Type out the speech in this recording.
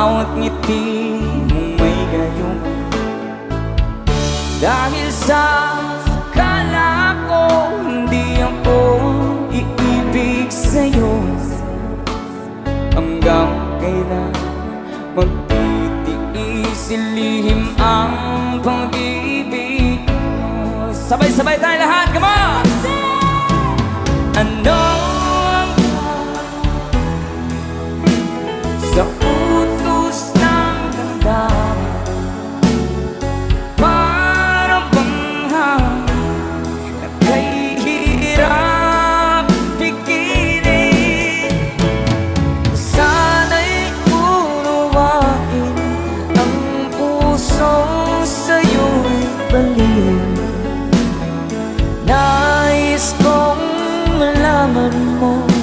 bawat ngiti mong may gayong. Dahil sa kala ko hindi ako iibig sa'yo, hanggang kailan magtitiis ilihim ang pag-ibig mo. Sabay-sabay tayo lahat, come on!